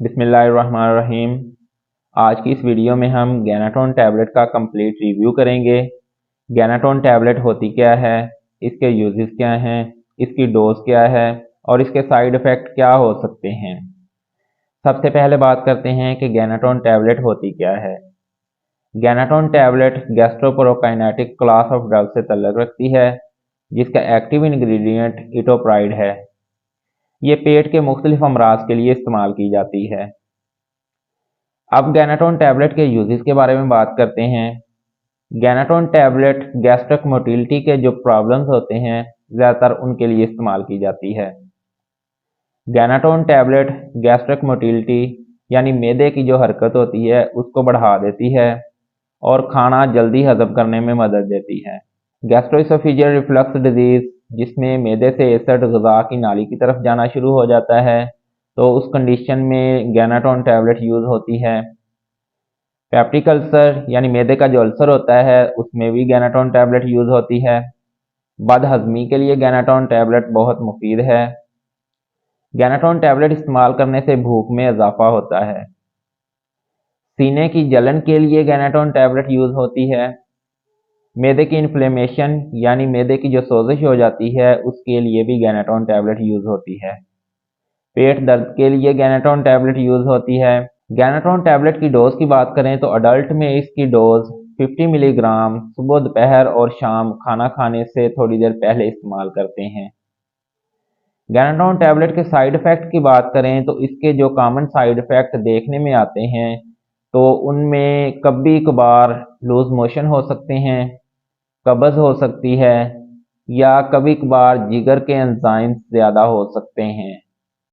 बिस्मिल्लाहिर्रहमानिर्रहीम। आज की इस वीडियो में हम गैनाटोन टैबलेट का कंप्लीट रिव्यू करेंगे। गैनाटोन टैबलेट होती क्या है, इसके यूजेस क्या हैं, इसकी डोज क्या है और इसके साइड इफ़ेक्ट क्या हो सकते हैं। सबसे पहले बात करते हैं कि गैनाटोन टैबलेट होती क्या है। गैनाटोन टैबलेट गैस्ट्रोप्रोकाइनेटिक क्लास ऑफ ड्रग से ताल्लुक़ रखती है, जिसका एक्टिव इंग्रेडिएंट इटोप्राइड है। ये पेट के मुख्तलिफ अमराज के लिए इस्तेमाल की जाती है। अब गैनाटोन टैबलेट के यूजेस के बारे में बात करते हैं। गैनाटोन टैबलेट गैस्ट्रिक मोटिलिटी के जो प्रॉब्लम्स होते हैं, ज़्यादातर उनके लिए इस्तेमाल की जाती है। गैनाटोन टैबलेट गैस्ट्रिक मोटिलिटी यानी मैदे की जो हरकत होती है उसको बढ़ा देती है और खाना जल्दी हजम करने में मदद देती है। गैस्ट्रोइसोफेजियल रिफ्लक्स डिजीज़, जिसमें मैदे से एसिड ग़िज़ा की नाली की तरफ जाना शुरू हो जाता है, तो उस कंडीशन में गैनाटोन टैबलेट यूज़ होती है। पेप्टिक अल्सर यानी मैदे का जो अल्सर होता है उसमें भी गैनाटोन टैबलेट यूज़ होती है। बदहज़मी के लिए गैनाटोन टैबलेट बहुत मुफीद है। गैनाटोन टैबलेट इस्तेमाल करने से भूख में इजाफा होता है। सीने की जलन के लिए गैनाटोन टैबलेट यूज़ होती है। मैदे की इन्फ्लेमेशन यानी मैदे की जो सोजिश हो जाती है उसके लिए भी गैनाटोन टैबलेट यूज़ होती है। पेट दर्द के लिए गैनाटोन टैबलेट यूज़ होती है। गैनाटोन टैबलेट की डोज की बात करें तो अडल्ट में इसकी डोज 50 मिलीग्राम सुबह, दोपहर और शाम खाना खाने से थोड़ी देर पहले इस्तेमाल करते हैं। गैनाटोन टैबलेट के साइड इफ़ेक्ट की बात करें तो इसके जो कॉमन साइड इफ़ेक्ट देखने में आते हैं तो उनमें कभी कभार लूज मोशन हो सकते हैं, कब्ज़ हो सकती है या कभी कभार जिगर के एंजाइम्स ज़्यादा हो सकते हैं।